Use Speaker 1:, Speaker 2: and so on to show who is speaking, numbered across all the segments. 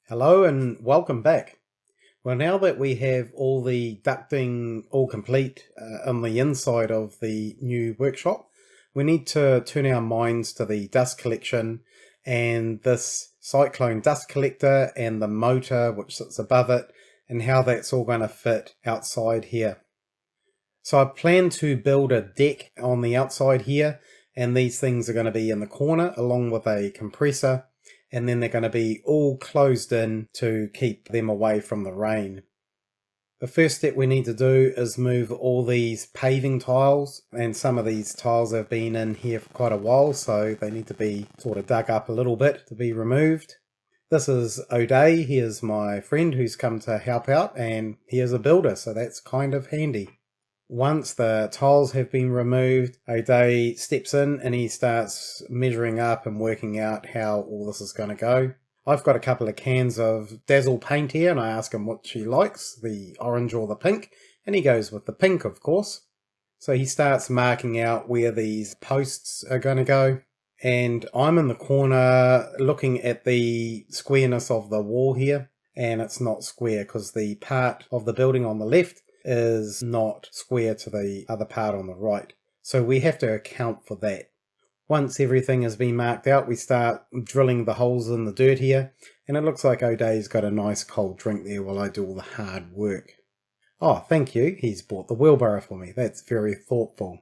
Speaker 1: Hello and welcome back. Well, now that we have all the ducting all complete on the inside of the new workshop, we need to turn our minds to the dust collection and this cyclone dust collector and the motor which sits above it and how that's all going to fit outside here. So I plan to build a deck on the outside here, and these things are going to be in the corner along with a compressor, and then they're going to be all closed in to keep them away from the rain. The first step we need to do is move all these paving tiles, and some of these tiles have been in here for quite a while, so they need to be sort of dug up a little bit to be removed. This is Odai. He is my friend who's come to help out, and he is a builder, so that's kind of handy. Once the tiles have been removed, Odai steps in and he starts measuring up and working out how all this is going to go. I've got a couple of cans of Dazzle paint here, and I ask him what she likes, the orange or the pink, and he goes with the pink, of course. So he starts marking out where these posts are going to go, and I'm in the corner looking at the squareness of the wall here, and it's not square because the part of the building on the left is not square to the other part on the right. So we have to account for that. Once everything has been marked out, we start drilling the holes in the dirt here, and it looks like Odai's got a nice cold drink there while I do all the hard work. Oh, thank you. He's bought the wheelbarrow for me. That's very thoughtful.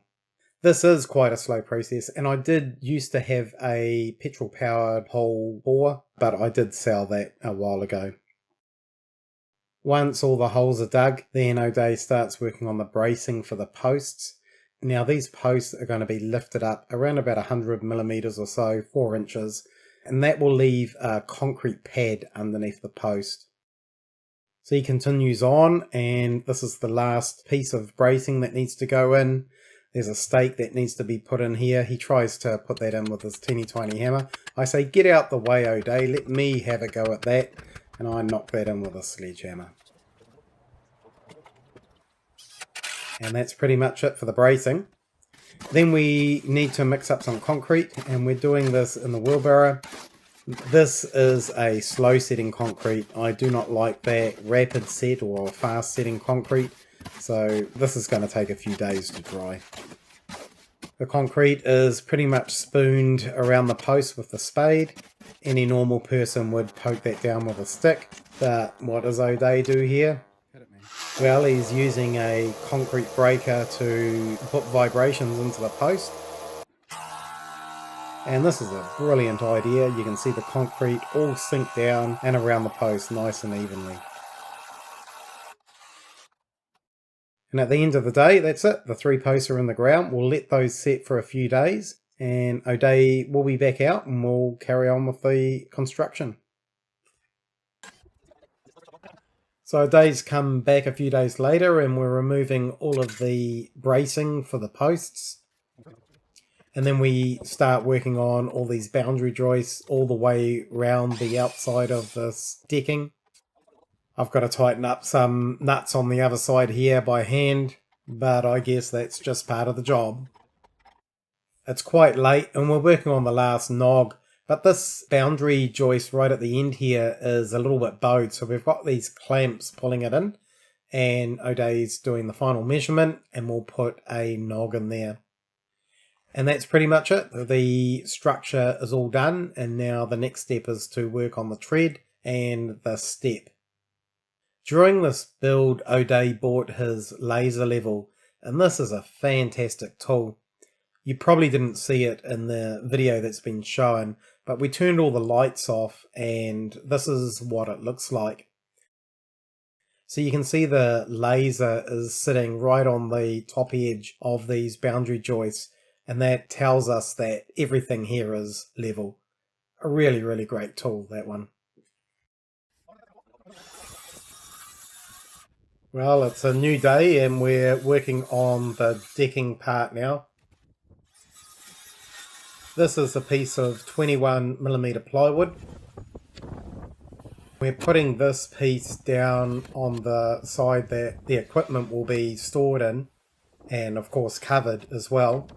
Speaker 1: This is quite a slow process, and I did used to have a petrol-powered hole bore, but I did sell that a while ago. Once all the holes are dug, then Odai starts working on the bracing for the posts. Now these posts are going to be lifted up around about 100 millimeters or so, 4 inches, and that will leave a concrete pad underneath the post. So he continues on, and this is the last piece of bracing that needs to go in. There's a stake that needs to be put in here. He tries to put that in with his teeny tiny hammer. I say, get out the way, Odai, let me have a go at that. And I knock that in with a sledgehammer. And that's pretty much it for the bracing. Then we need to mix up some concrete, and we're doing this in the wheelbarrow. This is a slow setting concrete. I do not like that rapid set or fast setting concrete, so this is going to take a few days to dry. The concrete is pretty much spooned around the post with the spade. Any normal person would poke that down with a stick, but what does Odai do here? Well, he's using a concrete breaker to put vibrations into the post. And this is a brilliant idea. You can see the concrete all sink down and around the post nice and evenly. And at the end of the day, that's it. The 3 posts are in the ground. We'll let those set for a few days, and Odai will be back out and we'll carry on with the construction. So Odai's come back a few days later, and we're removing all of the bracing for the posts. And then we start working on all these boundary joists all the way around the outside of this decking. I've got to tighten up some nuts on the other side here by hand, but I guess that's just part of the job. It's quite late and we're working on the last nog, but this boundary joist right at the end here is a little bit bowed, so we've got these clamps pulling it in, and Odai's doing the final measurement, and we'll put a nog in there. And that's pretty much it. The structure is all done, and now the next step is to work on the tread and the step. During this build, Odai bought his laser level, and this is a fantastic tool. You probably didn't see it in the video that's been shown, but we turned all the lights off, and this is what it looks like. So you can see the laser is sitting right on the top edge of these boundary joists, and that tells us that everything here is level. A really, really great tool, that one. Well, it's a new day and we're working on the decking part now. This is a piece of 21mm plywood. We're putting this piece down on the side that the equipment will be stored in, and of course covered as well.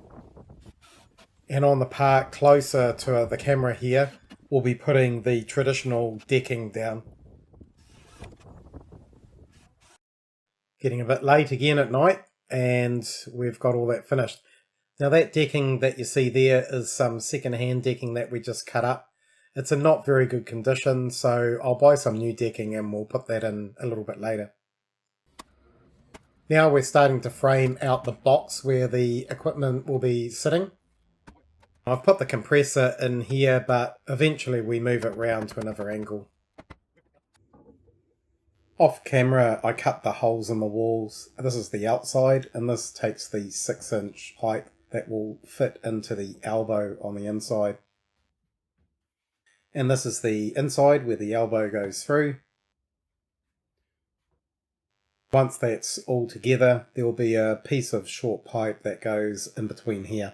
Speaker 1: And on the part closer to the camera here, we'll be putting the traditional decking down. Getting a bit late again at night, and we've got all that finished. Now that decking that you see there is some second-hand decking that we just cut up. It's in not very good condition, so I'll buy some new decking and we'll put that in a little bit later. Now we're starting to frame out the box where the equipment will be sitting. I've put the compressor in here, but eventually we move it round to another angle. Off camera, I cut the holes in the walls. This is the outside, and this takes the 6-inch pipe that will fit into the elbow on the inside. And this is the inside where the elbow goes through. Once that's all together, there will be a piece of short pipe that goes in between here.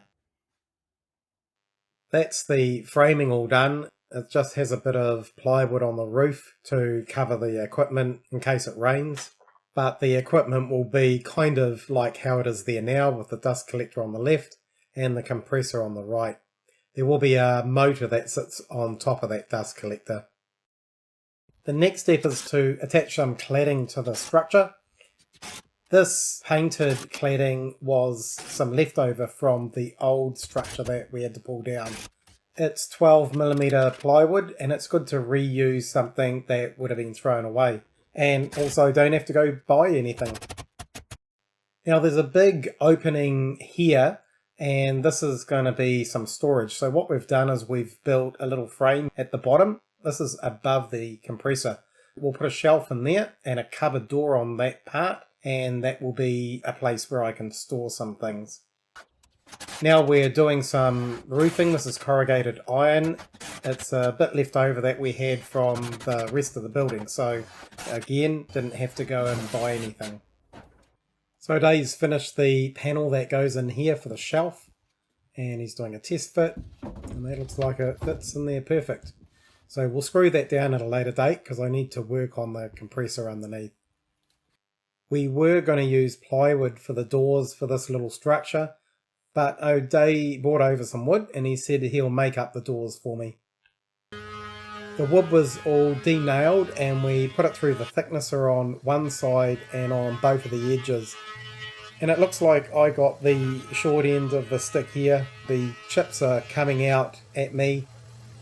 Speaker 1: That's the framing all done. It just has a bit of plywood on the roof to cover the equipment in case it rains. But the equipment will be kind of like how it is there now, with the dust collector on the left and the compressor on the right. There will be a motor that sits on top of that dust collector. The next step is to attach some cladding to the structure. This painted cladding was some leftover from the old structure that we had to pull down. It's 12mm plywood, and it's good to reuse something that would have been thrown away. And also don't have to go buy anything. Now there's a big opening here, and this is going to be some storage. So what we've done is we've built a little frame at the bottom. This is above the compressor. We'll put a shelf in there and a cupboard door on that part, and that will be a place where I can store some things. Now we're doing some roofing. This is corrugated iron. It's a bit left over that we had from the rest of the building, so again, didn't have to go and buy anything. So Odai's finished the panel that goes in here for the shelf, and he's doing a test fit, and that looks like it fits in there perfect. So we'll screw that down at a later date because I need to work on the compressor underneath. We were going to use plywood for the doors for this little structure, but Odai brought over some wood and he said he'll make up the doors for me. The wood was all de-nailed, and we put it through the thicknesser on one side and on both of the edges. And it looks like I got the short end of the stick here. The chips are coming out at me,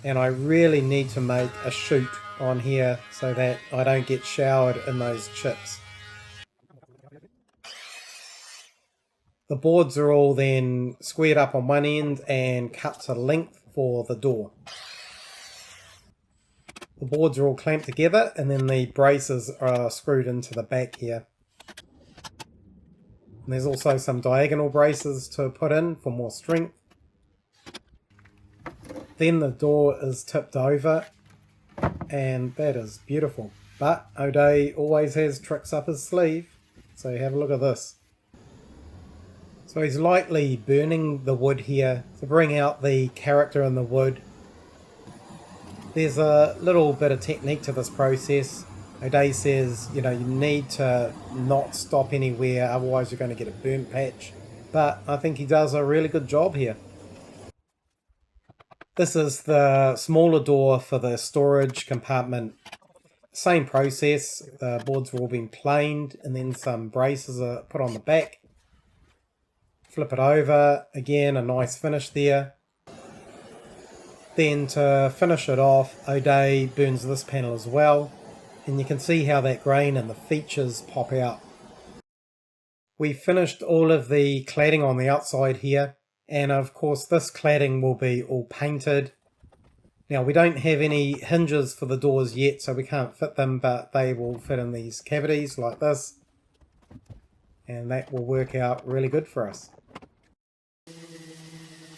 Speaker 1: and I really need to make a chute on here so that I don't get showered in those chips. The boards are all then squared up on one end and cut to length for the door. The boards are all clamped together, and then the braces are screwed into the back here. And there's also some diagonal braces to put in for more strength. Then the door is tipped over, and that is beautiful. But Odai always has tricks up his sleeve, so have a look at this. So he's lightly burning the wood here to bring out the character in the wood. There's a little bit of technique to this process. Odai says, you need to not stop anywhere, otherwise you're going to get a burnt patch. But I think he does a really good job here. This is the smaller door for the storage compartment. Same process, the boards have all been planed, and then some braces are put on the back. Flip it over, again a nice finish there. Then to finish it off, Odai burns this panel as well, and you can see how that grain and the features pop out. We finished all of the cladding on the outside here, and of course this cladding will be all painted. Now we don't have any hinges for the doors yet, so we can't fit them, but they will fit in these cavities like this, and that will work out really good for us.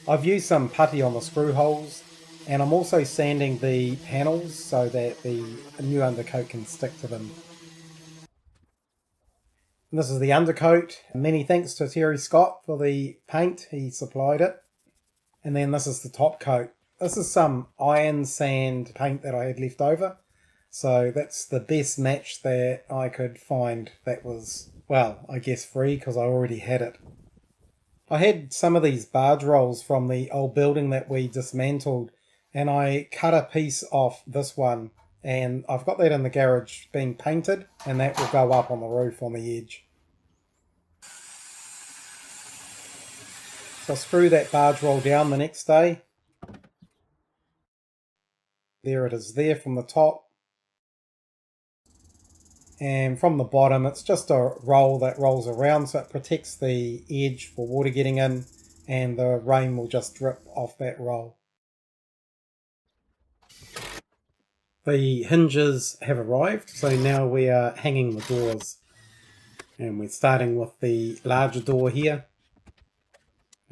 Speaker 1: I've used some putty on the screw holes, and I'm also sanding the panels so that the new undercoat can stick to them. And this is the undercoat. Many thanks to Terry Scott for the paint, he supplied it. And then this is the top coat. This is some iron sand paint that I had left over. So that's the best match that I could find that was, well, I guess free because I already had it. I had some of these barge rolls from the old building that we dismantled, and I cut a piece off this one, and I've got that in the garage being painted, and that will go up on the roof on the edge. So I'll screw that barge roll down the next day. There it is there from the top. And from the bottom it's just a roll that rolls around, so it protects the edge for water getting in, and the rain will just drip off that roll. The hinges have arrived, so now we are hanging the doors. And we're starting with the larger door here.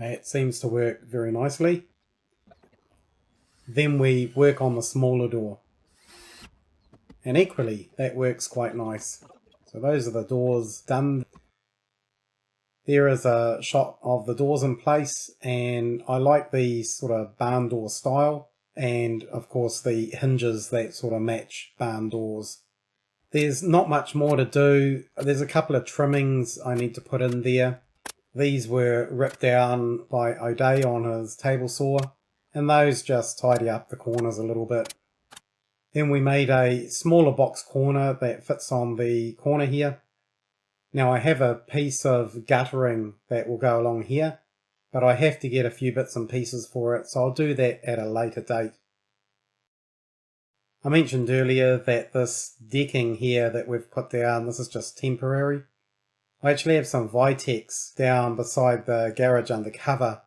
Speaker 1: It seems to work very nicely. Then we work on the smaller door. And equally, that works quite nice. So those are the doors done. There is a shot of the doors in place, and I like the sort of barn door style, and of course the hinges that sort of match barn doors. There's not much more to do. There's a couple of trimmings I need to put in there. These were ripped down by Odai on his table saw, and those just tidy up the corners a little bit. Then we made a smaller box corner that fits on the corner here. Now I have a piece of guttering that will go along here, but I have to get a few bits and pieces for it, so I'll do that at a later date. I mentioned earlier that this decking here that we've put down, this is just temporary. I actually have some Vitex down beside the garage undercover.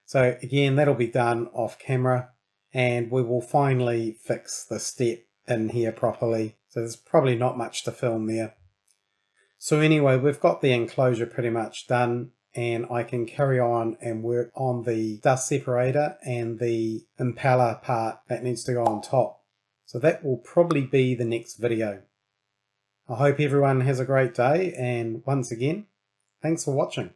Speaker 1: So again, that'll be done off camera, and we will finally fix the step in here properly. So there's probably not much to film there. So anyway, we've got the enclosure pretty much done, and I can carry on and work on the dust separator and the impeller part that needs to go on top. So that will probably be the next video. I hope everyone has a great day, and once again, thanks for watching.